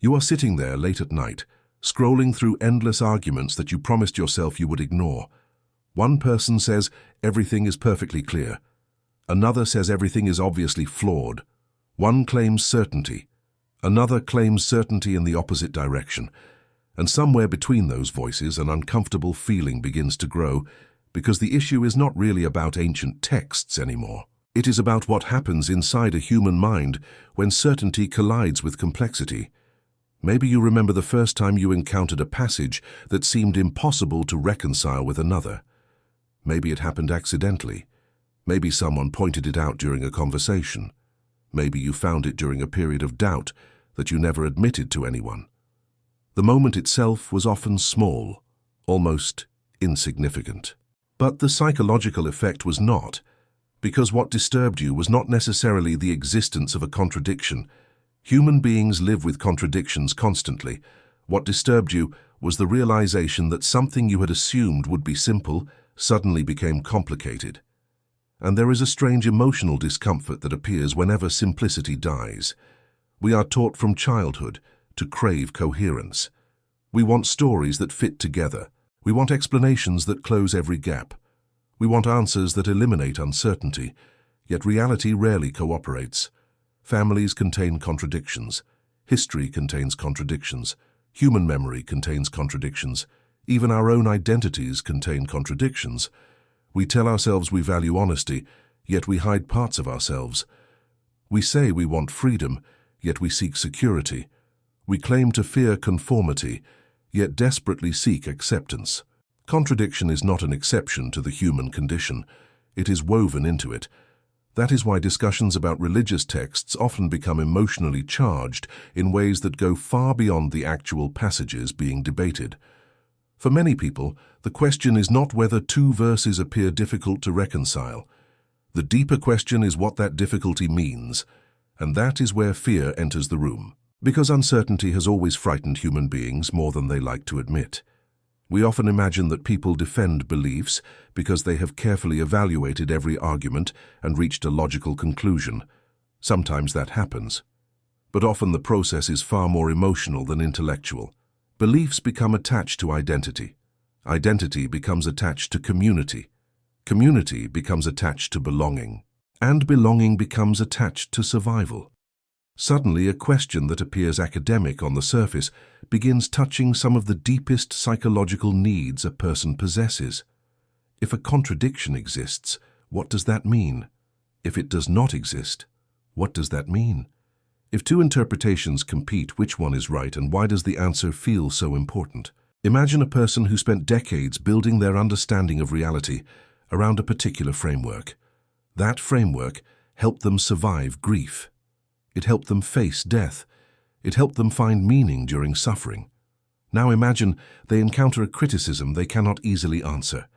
You are sitting there late at night, scrolling through endless arguments that you promised yourself you would ignore. One person says everything is perfectly clear. Another says everything is obviously flawed. One claims certainty. Another claims certainty in the opposite direction. And somewhere between those voices, an uncomfortable feeling begins to grow, because the issue is not really about ancient texts anymore. It is about what happens inside a human mind when certainty collides with complexity. Maybe you remember the first time you encountered a passage that seemed impossible to reconcile with another. Maybe it happened accidentally. Maybe someone pointed it out during a conversation. Maybe you found it during a period of doubt that you never admitted to anyone. The moment itself was often small, almost insignificant. But the psychological effect was not, because what disturbed you was not necessarily the existence of a contradiction. Human beings live with contradictions constantly. What disturbed you was the realization that something you had assumed would be simple suddenly became complicated. And there is a strange emotional discomfort that appears whenever simplicity dies. We are taught from childhood to crave coherence. We want stories that fit together. We want explanations that close every gap. We want answers that eliminate uncertainty, yet reality rarely cooperates. Families contain contradictions. History contains contradictions. Human memory contains contradictions. Even our own identities contain contradictions. We tell ourselves we value honesty, yet we hide parts of ourselves. We say we want freedom, yet we seek security. We claim to fear conformity, yet desperately seek acceptance. Contradiction is not an exception to the human condition. It is woven into it. That is why discussions about religious texts often become emotionally charged in ways that go far beyond the actual passages being debated. For many people, the question is not whether two verses appear difficult to reconcile. The deeper question is what that difficulty means, and that is where fear enters the room. Because uncertainty has always frightened human beings more than they like to admit. We often imagine that people defend beliefs because they have carefully evaluated every argument and reached a logical conclusion. Sometimes that happens. But often the process is far more emotional than intellectual. Beliefs become attached to identity. Identity becomes attached to community. Community becomes attached to belonging. And belonging becomes attached to survival. Suddenly, a question that appears academic on the surface begins touching some of the deepest psychological needs a person possesses. If a contradiction exists, what does that mean? If it does not exist, what does that mean? If two interpretations compete, which one is right, and why does the answer feel so important? Imagine a person who spent decades building their understanding of reality around a particular framework. That framework helped them survive grief. It helped them face death. It helped them find meaning during suffering. Now imagine they encounter a criticism they cannot easily answer.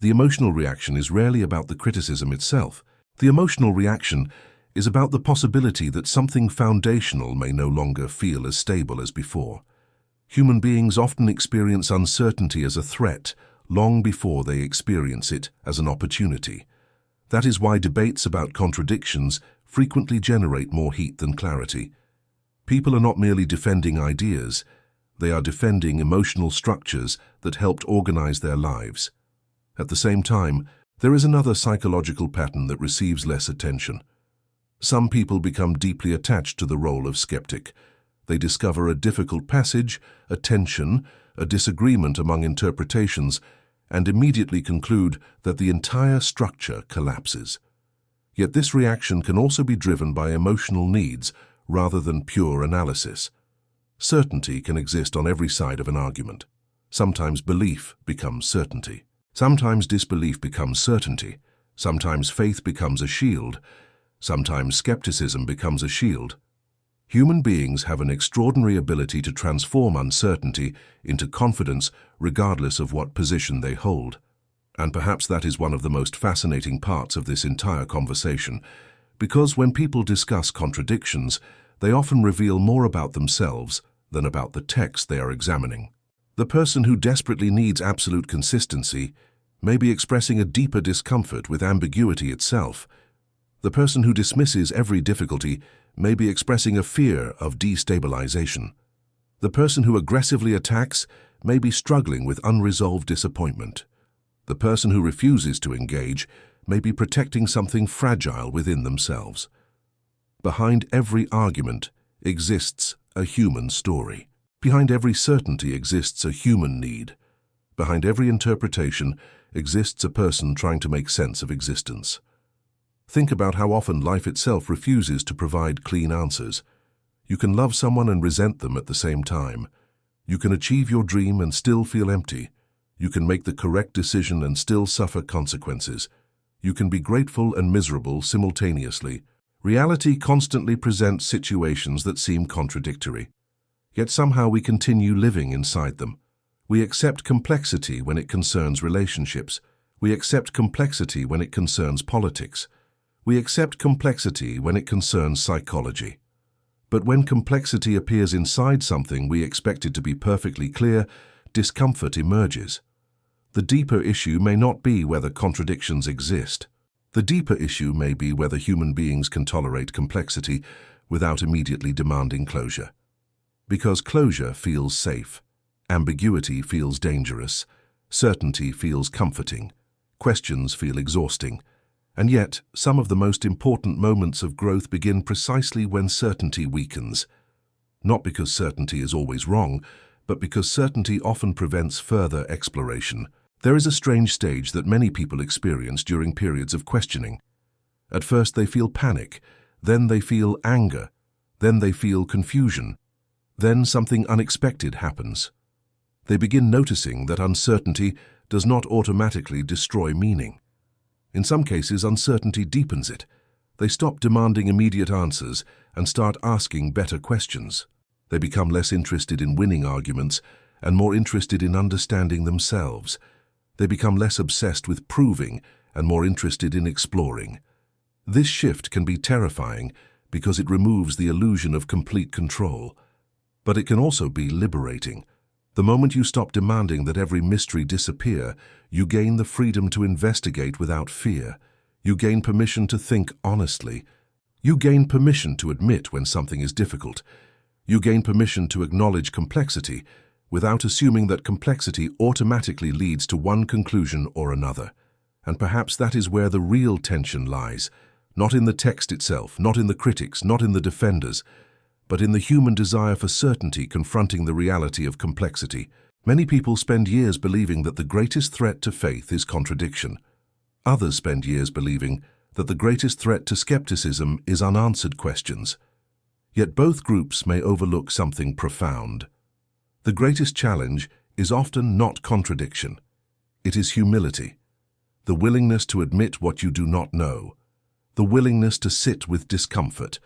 The emotional reaction is rarely about the criticism itself. The emotional reaction is about the possibility that something foundational may no longer feel as stable as before. Human beings often experience uncertainty as a threat long before they experience it as an opportunity. That is why debates about contradictions frequently generate more heat than clarity. People are not merely defending ideas, they are defending emotional structures that helped organize their lives. At the same time, there is another psychological pattern that receives less attention. Some people become deeply attached to the role of skeptic. They discover a difficult passage, a tension, a disagreement among interpretations, and immediately conclude that the entire structure collapses. Yet this reaction can also be driven by emotional needs rather than pure analysis. Certainty can exist on every side of an argument. Sometimes belief becomes certainty. Sometimes disbelief becomes certainty. Sometimes faith becomes a shield. Sometimes skepticism becomes a shield. Human beings have an extraordinary ability to transform uncertainty into confidence regardless of what position they hold. And perhaps that is one of the most fascinating parts of this entire conversation, because when people discuss contradictions, they often reveal more about themselves than about the text they are examining. The person who desperately needs absolute consistency may be expressing a deeper discomfort with ambiguity itself. The person who dismisses every difficulty may be expressing a fear of destabilization. The person who aggressively attacks may be struggling with unresolved disappointment. The person who refuses to engage may be protecting something fragile within themselves. Behind every argument exists a human story. Behind every certainty exists a human need. Behind every interpretation exists a person trying to make sense of existence. Think about how often life itself refuses to provide clean answers. You can love someone and resent them at the same time. You can achieve your dream and still feel empty. You can make the correct decision and still suffer consequences. You can be grateful and miserable simultaneously. Reality constantly presents situations that seem contradictory. Yet somehow we continue living inside them. We accept complexity when it concerns relationships. We accept complexity when it concerns politics. We accept complexity when it concerns psychology. But when complexity appears inside something we expect it to be perfectly clear, discomfort emerges. The deeper issue may not be whether contradictions exist. The deeper issue may be whether human beings can tolerate complexity without immediately demanding closure. Because closure feels safe, ambiguity feels dangerous, certainty feels comforting, questions feel exhausting. And yet, some of the most important moments of growth begin precisely when certainty weakens. Not because certainty is always wrong, but because certainty often prevents further exploration. There is a strange stage that many people experience during periods of questioning. At first they feel panic, then they feel anger, then they feel confusion. Then something unexpected happens. They begin noticing that uncertainty does not automatically destroy meaning. In some cases, uncertainty deepens it. They stop demanding immediate answers and start asking better questions. They become less interested in winning arguments and more interested in understanding themselves. They become less obsessed with proving and more interested in exploring. This shift can be terrifying because it removes the illusion of complete control. But it can also be liberating. The moment you stop demanding that every mystery disappear, you gain the freedom to investigate without fear. You gain permission to think honestly. You gain permission to admit when something is difficult. You gain permission to acknowledge complexity without assuming that complexity automatically leads to one conclusion or another. And perhaps that is where the real tension lies, not in the text itself, not in the critics, not in the defenders, but in the human desire for certainty confronting the reality of complexity. Many people spend years believing that the greatest threat to faith is contradiction. Others spend years believing that the greatest threat to skepticism is unanswered questions. Yet both groups may overlook something profound. The greatest challenge is often not contradiction. It is humility, the willingness to admit what you do not know, the willingness to sit with discomfort,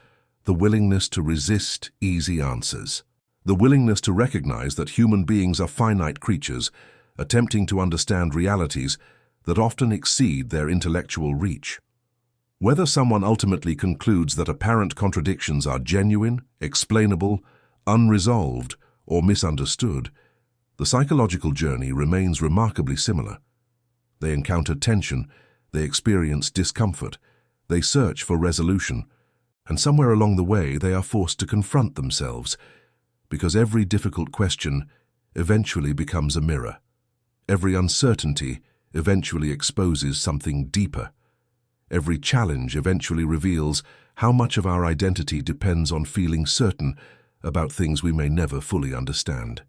the willingness to resist easy answers, the willingness to recognize that human beings are finite creatures attempting to understand realities that often exceed their intellectual reach. Whether someone ultimately concludes that apparent contradictions are genuine, explainable, unresolved, or misunderstood, the psychological journey remains remarkably similar. They encounter tension, they experience discomfort, they search for resolution, and somewhere along the way they are forced to confront themselves, because every difficult question eventually becomes a mirror. Every uncertainty eventually exposes something deeper. Every challenge eventually reveals how much of our identity depends on feeling certain about things we may never fully understand.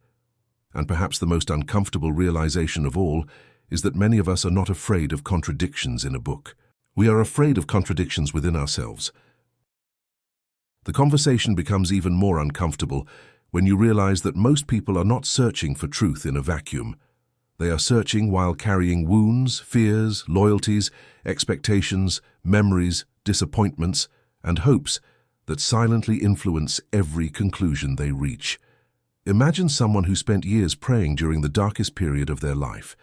And perhaps the most uncomfortable realization of all is that many of us are not afraid of contradictions in a book. We are afraid of contradictions within ourselves. The conversation becomes even more uncomfortable when you realize that most people are not searching for truth in a vacuum. They are searching while carrying wounds, fears, loyalties, expectations, memories, disappointments, and hopes that silently influence every conclusion they reach. Imagine someone who spent years praying during the darkest period of their life.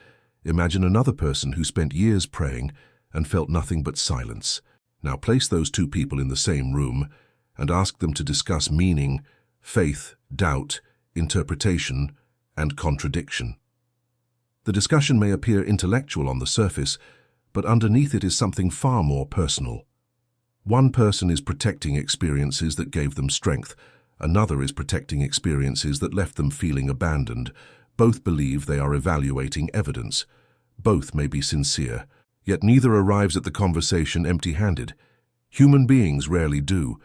Imagine another person who spent years praying and felt nothing but silence. Now place those two people in the same room and ask them to discuss meaning, faith, doubt, interpretation, and contradiction. The discussion may appear intellectual on the surface, but underneath it is something far more personal. One person is protecting experiences that gave them strength. Another is protecting experiences that left them feeling abandoned. Both believe they are evaluating evidence. Both may be sincere, yet neither arrives at the conversation empty-handed. Human beings rarely do.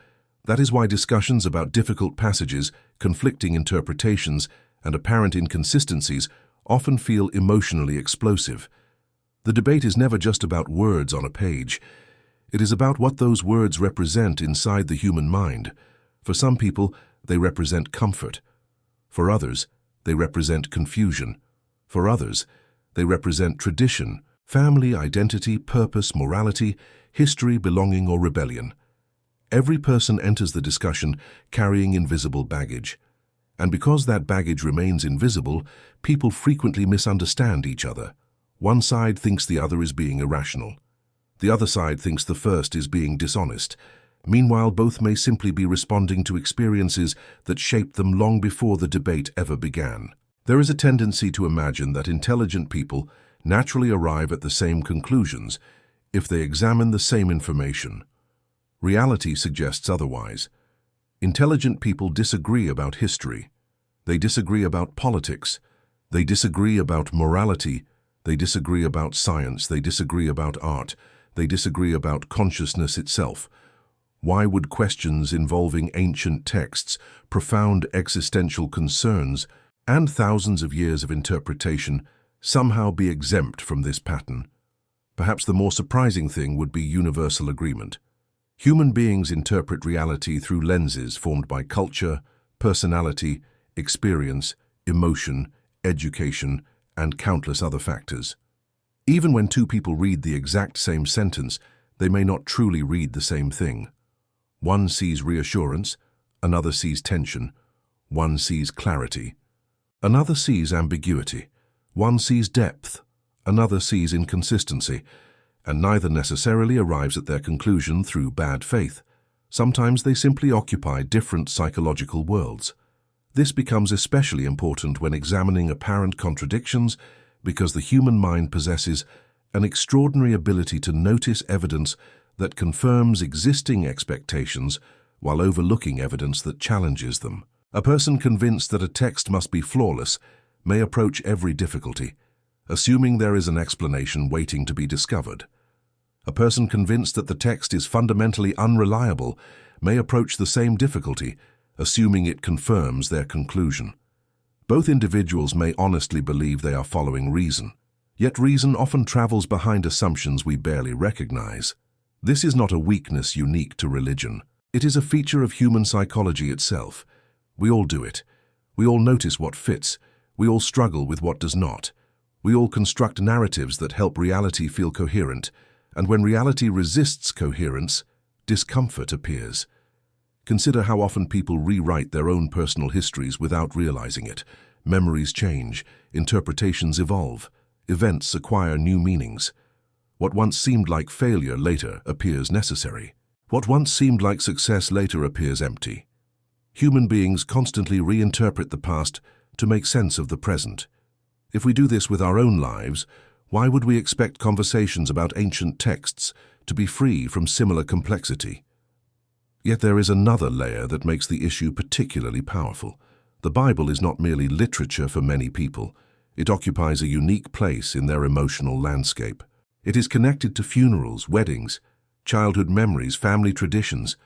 That is why discussions about difficult passages, conflicting interpretations, and apparent inconsistencies often feel emotionally explosive. The debate is never just about words on a page. It is about what those words represent inside the human mind. For some people, they represent comfort. For others, they represent confusion. For others, they represent tradition, family, identity, purpose, morality, history, belonging, or rebellion. Every person enters the discussion carrying invisible baggage. And because that baggage remains invisible, people frequently misunderstand each other. One side thinks the other is being irrational. The other side thinks the first is being dishonest. Meanwhile, both may simply be responding to experiences that shaped them long before the debate ever began. There is a tendency to imagine that intelligent people naturally arrive at the same conclusions if they examine the same information. Reality suggests otherwise. Intelligent people disagree about history. They disagree about politics. They disagree about morality. They disagree about science. They disagree about art. They disagree about consciousness itself. Why would questions involving ancient texts, profound existential concerns, and thousands of years of interpretation somehow be exempt from this pattern? Perhaps the more surprising thing would be universal agreement. Human beings interpret reality through lenses formed by culture, personality, experience, emotion, education, and countless other factors. Even when two people read the exact same sentence, they may not truly read the same thing. One sees reassurance, another sees tension. One sees clarity, another sees ambiguity. One sees depth, another sees inconsistency, and neither necessarily arrives at their conclusion through bad faith. Sometimes they simply occupy different psychological worlds. This becomes especially important when examining apparent contradictions because the human mind possesses an extraordinary ability to notice evidence that confirms existing expectations while overlooking evidence that challenges them. A person convinced that a text must be flawless may approach every difficulty, assuming there is an explanation waiting to be discovered. A person convinced that the text is fundamentally unreliable may approach the same difficulty, assuming it confirms their conclusion. Both individuals may honestly believe they are following reason, yet reason often travels behind assumptions we barely recognize. This is not a weakness unique to religion. It is a feature of human psychology itself. We all do it. We all notice what fits. We all struggle with what does not. We all construct narratives that help reality feel coherent, and when reality resists coherence, discomfort appears. Consider how often people rewrite their own personal histories without realizing it. Memories change, interpretations evolve, events acquire new meanings. What once seemed like failure later appears necessary. What once seemed like success later appears empty. Human beings constantly reinterpret the past to make sense of the present. If we do this with our own lives, why would we expect conversations about ancient texts to be free from similar complexity? Yet there is another layer that makes the issue particularly powerful. The Bible is not merely literature for many people. It occupies a unique place in their emotional landscape. It is connected to funerals, weddings, childhood memories, family traditions,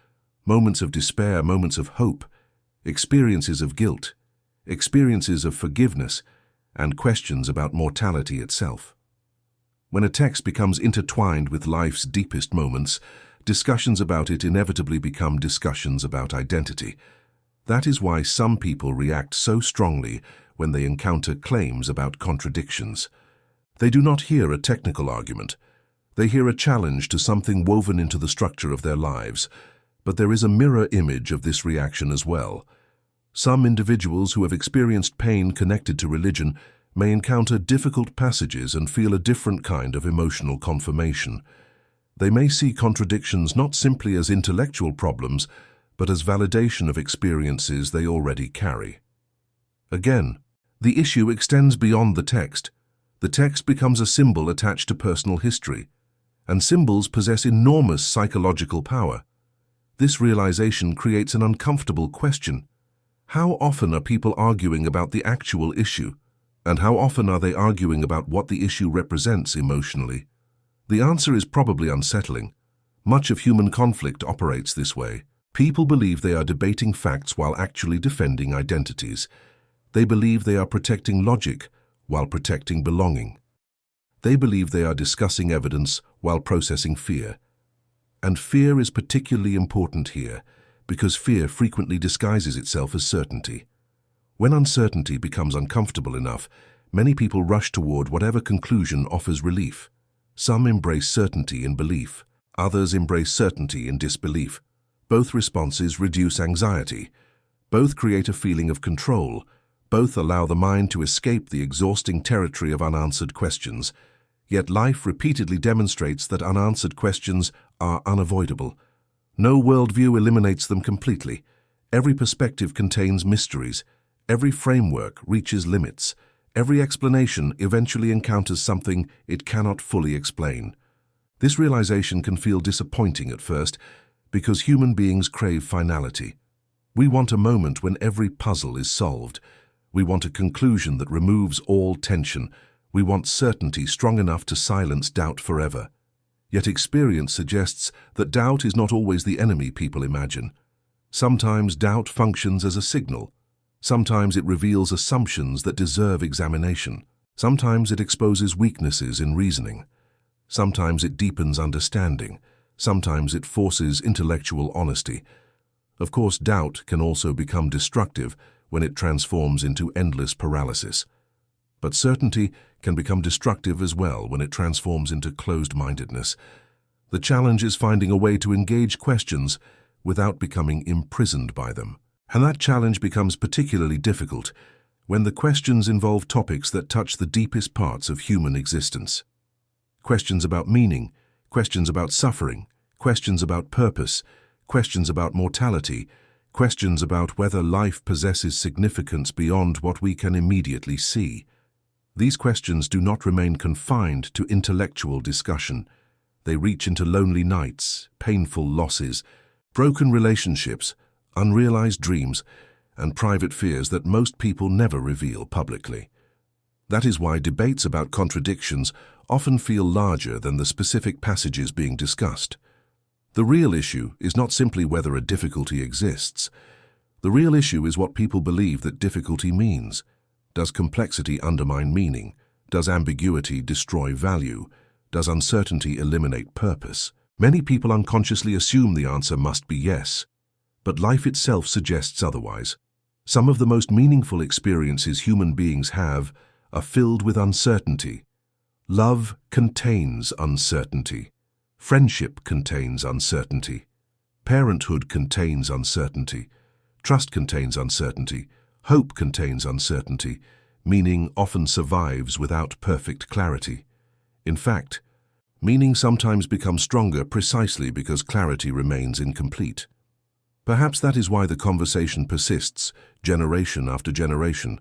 moments of despair, moments of hope, experiences of guilt, experiences of forgiveness, and questions about mortality itself. When a text becomes intertwined with life's deepest moments, discussions about it inevitably become discussions about identity. That is why some people react so strongly when they encounter claims about contradictions. They do not hear a technical argument. They hear a challenge to something woven into the structure of their lives. But there is a mirror image of this reaction as well. Some individuals who have experienced pain connected to religion may encounter difficult passages and feel a different kind of emotional confirmation. They may see contradictions not simply as intellectual problems, but as validation of experiences they already carry. Again, the issue extends beyond the text. The text becomes a symbol attached to personal history, and symbols possess enormous psychological power. This realization creates an uncomfortable question. How often are people arguing about the actual issue? And how often are they arguing about what the issue represents emotionally? The answer is probably unsettling. Much of human conflict operates this way. People believe they are debating facts while actually defending identities. They believe they are protecting logic while protecting belonging. They believe they are discussing evidence while processing fear. And fear is particularly important here because fear frequently disguises itself as certainty. When uncertainty becomes uncomfortable enough, many people rush toward whatever conclusion offers relief. Some embrace certainty in belief. Others embrace certainty in disbelief. Both responses reduce anxiety. Both create a feeling of control. Both allow the mind to escape the exhausting territory of unanswered questions. Yet life repeatedly demonstrates that unanswered questions are unavoidable. No worldview eliminates them completely. Every perspective contains mysteries. Every framework reaches limits. Every explanation eventually encounters something it cannot fully explain. This realization can feel disappointing at first because human beings crave finality. We want a moment when every puzzle is solved. We want a conclusion that removes all tension. We want certainty strong enough to silence doubt forever. Yet experience suggests that doubt is not always the enemy people imagine. Sometimes doubt functions as a signal. Sometimes it reveals assumptions that deserve examination. Sometimes it exposes weaknesses in reasoning. Sometimes it deepens understanding. Sometimes it forces intellectual honesty. Of course, doubt can also become destructive when it transforms into endless paralysis. But certainty can become destructive as well when it transforms into closed-mindedness. The challenge is finding a way to engage questions without becoming imprisoned by them. And that challenge becomes particularly difficult when the questions involve topics that touch the deepest parts of human existence. Questions about meaning, questions about suffering, questions about purpose, questions about mortality, questions about whether life possesses significance beyond what we can immediately see. These questions do not remain confined to intellectual discussion. They reach into lonely nights, painful losses, broken relationships, unrealized dreams, and private fears that most people never reveal publicly. That is why debates about contradictions often feel larger than the specific passages being discussed. The real issue is not simply whether a difficulty exists. The real issue is what people believe that difficulty means. Does complexity undermine meaning? Does ambiguity destroy value? Does uncertainty eliminate purpose? Many people unconsciously assume the answer must be yes, but life itself suggests otherwise. Some of the most meaningful experiences human beings have are filled with uncertainty. Love contains uncertainty. Friendship contains uncertainty. Parenthood contains uncertainty. Trust contains uncertainty. Hope contains uncertainty. Meaning often survives without perfect clarity. In fact, meaning sometimes becomes stronger precisely because clarity remains incomplete. Perhaps that is why the conversation persists, generation after generation,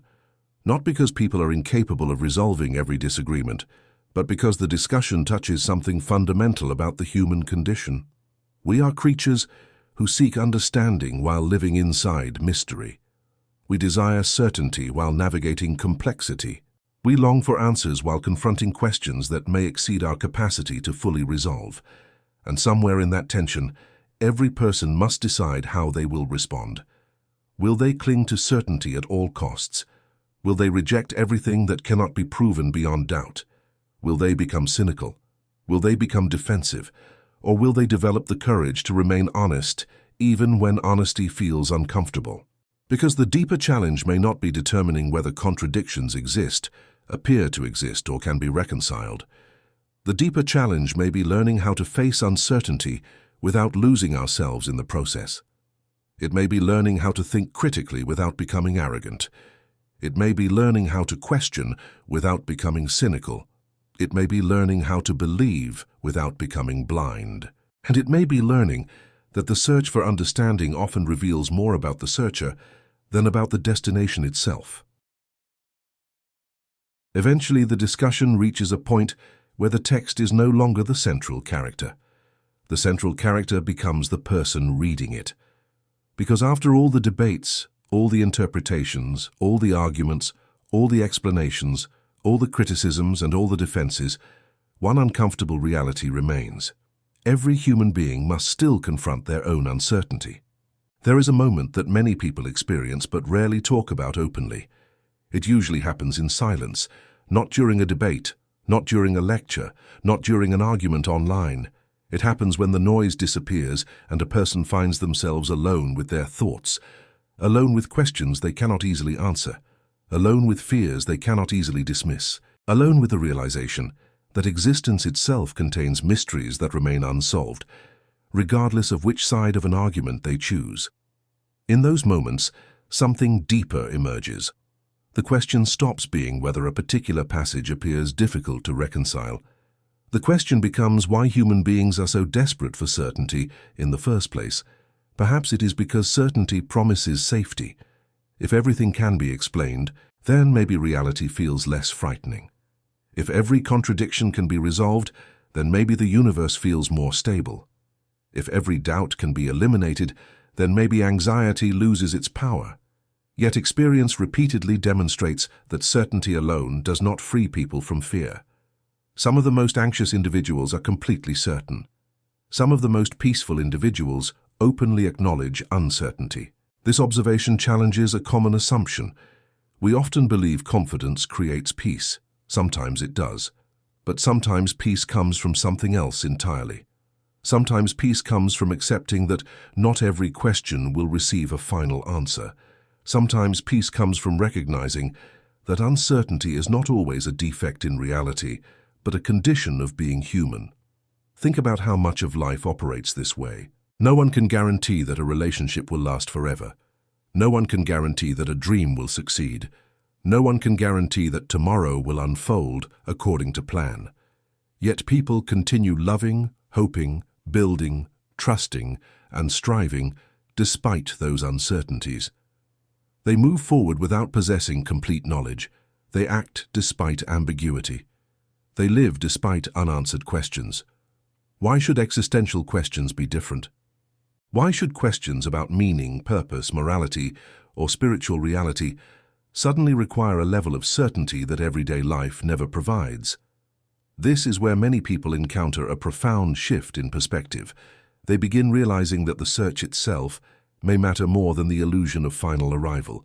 not because people are incapable of resolving every disagreement, but because the discussion touches something fundamental about the human condition. We are creatures who seek understanding while living inside mystery. We desire certainty while navigating complexity. We long for answers while confronting questions that may exceed our capacity to fully resolve. And somewhere in that tension, every person must decide how they will respond. Will they cling to certainty at all costs? Will they reject everything that cannot be proven beyond doubt? Will they become cynical? Will they become defensive? Or will they develop the courage to remain honest, even when honesty feels uncomfortable? Because the deeper challenge may not be determining whether contradictions exist, appear to exist, or can be reconciled. The deeper challenge may be learning how to face uncertainty without losing ourselves in the process. It may be learning how to think critically without becoming arrogant. It may be learning how to question without becoming cynical. It may be learning how to believe without becoming blind. And it may be learning that the search for understanding often reveals more about the searcher than about the destination itself. Eventually, the discussion reaches a point where the text is no longer the central character. The central character becomes the person reading it. Because after all the debates, all the interpretations, all the arguments, all the explanations, all the criticisms and all the defenses, one uncomfortable reality remains. Every human being must still confront their own uncertainty. There is a moment that many people experience but rarely talk about openly. It usually happens in silence, not during a debate, not during a lecture, not during an argument online. It happens when the noise disappears and a person finds themselves alone with their thoughts, alone with questions they cannot easily answer, alone with fears they cannot easily dismiss, alone with the realization that existence itself contains mysteries that remain unsolved, regardless of which side of an argument they choose. In those moments, something deeper emerges. The question stops being whether a particular passage appears difficult to reconcile. The question becomes why human beings are so desperate for certainty in the first place. Perhaps it is because certainty promises safety. If everything can be explained, then maybe reality feels less frightening. If every contradiction can be resolved, then maybe the universe feels more stable. If every doubt can be eliminated, then maybe anxiety loses its power. Yet experience repeatedly demonstrates that certainty alone does not free people from fear. Some of the most anxious individuals are completely certain. Some of the most peaceful individuals openly acknowledge uncertainty. This observation challenges a common assumption. We often believe confidence creates peace. Sometimes it does. But sometimes peace comes from something else entirely. Sometimes peace comes from accepting that not every question will receive a final answer. Sometimes peace comes from recognizing that uncertainty is not always a defect in reality, but a condition of being human. Think about how much of life operates this way. No one can guarantee that a relationship will last forever. No one can guarantee that a dream will succeed. No one can guarantee that tomorrow will unfold according to plan. Yet people continue loving, hoping, building, trusting, and striving despite those uncertainties. They move forward without possessing complete knowledge. They act despite ambiguity. They live despite unanswered questions. Why should existential questions be different? Why should questions about meaning, purpose, morality, or spiritual reality suddenly require a level of certainty that everyday life never provides? This is where many people encounter a profound shift in perspective. They begin realizing that the search itself may matter more than the illusion of final arrival.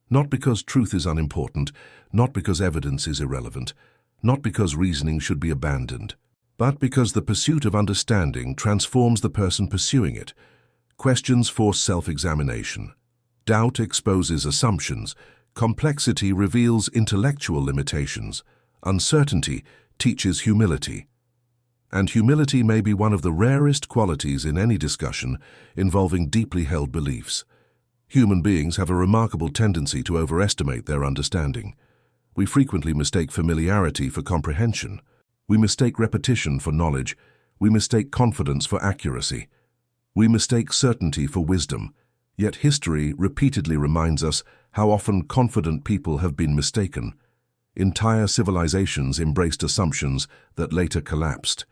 Not because truth is unimportant, not because evidence is irrelevant, not because reasoning should be abandoned, but because the pursuit of understanding transforms the person pursuing it. Questions force self-examination. Doubt exposes assumptions. Complexity reveals intellectual limitations. Uncertainty teaches humility. And humility may be one of the rarest qualities in any discussion involving deeply held beliefs. Human beings have a remarkable tendency to overestimate their understanding. We frequently mistake familiarity for comprehension. We mistake repetition for knowledge. We mistake confidence for accuracy. We mistake certainty for wisdom. Yet history repeatedly reminds us how often confident people have been mistaken. Entire civilizations embraced assumptions that later collapsed.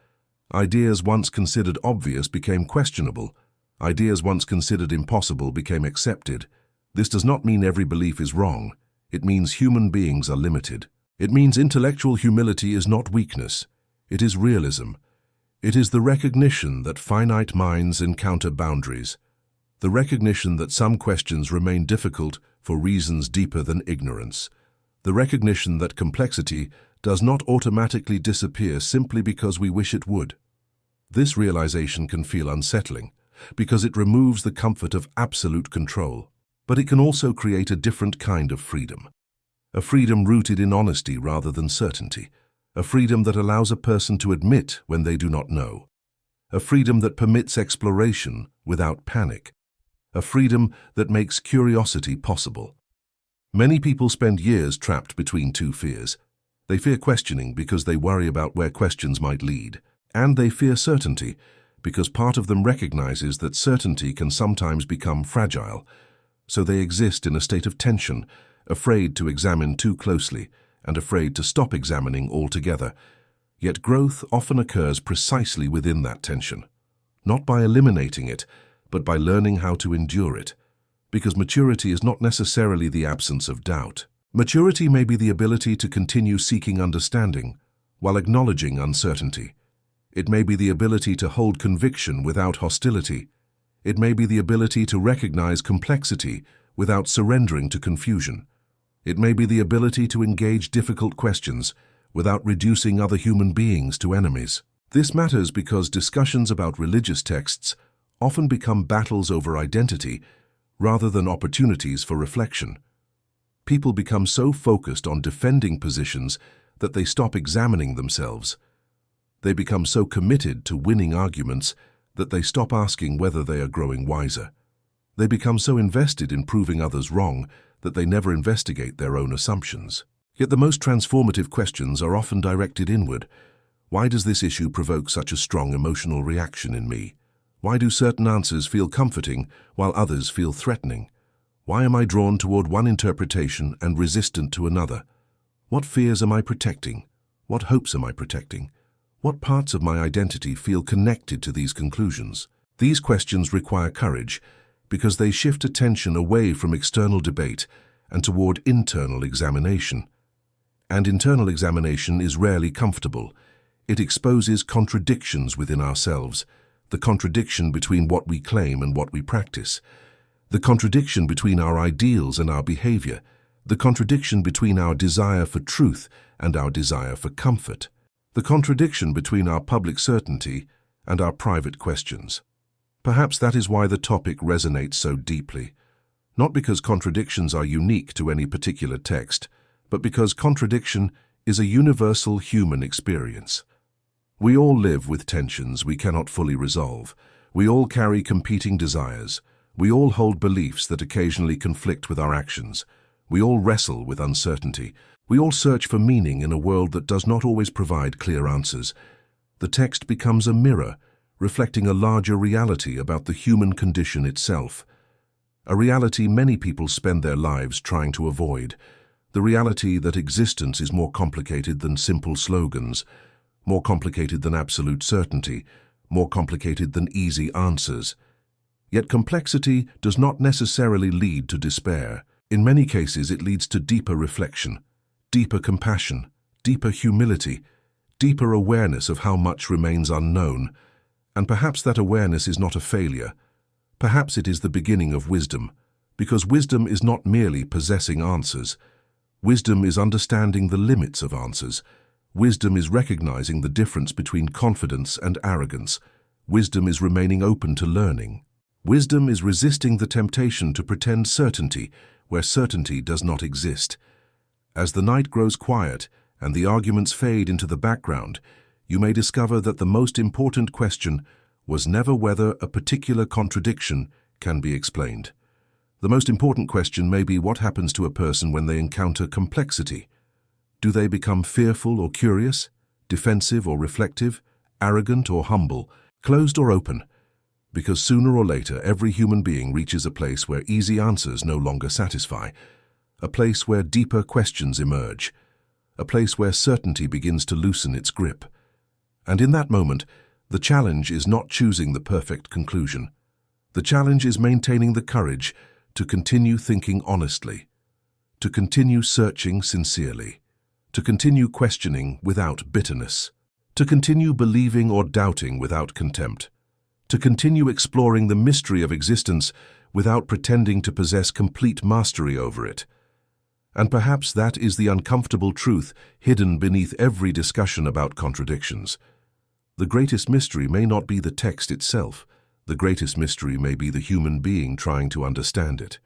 Ideas once considered obvious became questionable. Ideas once considered impossible became accepted. This does not mean every belief is wrong. It means human beings are limited. It means intellectual humility is not weakness. It is realism. It is the recognition that finite minds encounter boundaries. The recognition that some questions remain difficult for reasons deeper than ignorance. The recognition that complexity does not automatically disappear simply because we wish it would. This realization can feel unsettling because it removes the comfort of absolute control. But it can also create a different kind of freedom. A freedom rooted in honesty rather than certainty. A freedom that allows a person to admit when they do not know. A freedom that permits exploration without panic. A freedom that makes curiosity possible. Many people spend years trapped between two fears. They fear questioning because they worry about where questions might lead. And they fear certainty because part of them recognizes that certainty can sometimes become fragile. So they exist in a state of tension, afraid to examine too closely and afraid to stop examining altogether. Yet growth often occurs precisely within that tension. Not by eliminating it, but by learning how to endure it. because maturity is not necessarily the absence of doubt. Maturity may be the ability to continue seeking understanding while acknowledging uncertainty. It may be the ability to hold conviction without hostility. It may be the ability to recognize complexity without surrendering to confusion. It may be the ability to engage difficult questions without reducing other human beings to enemies. This matters because discussions about religious texts often become battles over identity rather than opportunities for reflection. People become so focused on defending positions that they stop examining themselves. They become so committed to winning arguments that they stop asking whether they are growing wiser. They become so invested in proving others wrong that they never investigate their own assumptions. Yet the most transformative questions are often directed inward. Why does this issue provoke such a strong emotional reaction in me? Why do certain answers feel comforting while others feel threatening? Why am I drawn toward one interpretation and resistant to another? What fears am I protecting? What hopes am I protecting? What parts of my identity feel connected to these conclusions? These questions require courage because they shift attention away from external debate and toward internal examination. And internal examination is rarely comfortable. It exposes contradictions within ourselves, the contradiction between what we claim and what we practice, the contradiction between our ideals and our behavior, the contradiction between our desire for truth and our desire for comfort, the contradiction between our public certainty and our private questions. Perhaps that is why the topic resonates so deeply, not because contradictions are unique to any particular text, but because contradiction is a universal human experience. We all live with tensions we cannot fully resolve. We all carry competing desires. We all hold beliefs that occasionally conflict with our actions. We all wrestle with uncertainty. We all search for meaning in a world that does not always provide clear answers. The text becomes a mirror, reflecting a larger reality about the human condition itself. A reality many people spend their lives trying to avoid. The reality that existence is more complicated than simple slogans, more complicated than absolute certainty, more complicated than easy answers. Yet complexity does not necessarily lead to despair. In many cases, it leads to deeper reflection, deeper compassion, deeper humility, deeper awareness of how much remains unknown. And perhaps that awareness is not a failure. Perhaps it is the beginning of wisdom, because wisdom is not merely possessing answers. Wisdom is understanding the limits of answers. Wisdom is recognizing the difference between confidence and arrogance. Wisdom is remaining open to learning. Wisdom is resisting the temptation to pretend certainty where certainty does not exist. As the night grows quiet and the arguments fade into the background, you may discover that the most important question was never whether a particular contradiction can be explained. The most important question may be what happens to a person when they encounter complexity. Do they become fearful or curious, defensive or reflective, arrogant or humble, closed or open? Because sooner or later, every human being reaches a place where easy answers no longer satisfy, a place where deeper questions emerge, a place where certainty begins to loosen its grip. And in that moment, the challenge is not choosing the perfect conclusion. The challenge is maintaining the courage to continue thinking honestly, to continue searching sincerely, to continue questioning without bitterness, to continue believing or doubting without contempt, to continue exploring the mystery of existence without pretending to possess complete mastery over it. And perhaps that is the uncomfortable truth hidden beneath every discussion about contradictions. The greatest mystery may not be the text itself. The greatest mystery may be the human being trying to understand it.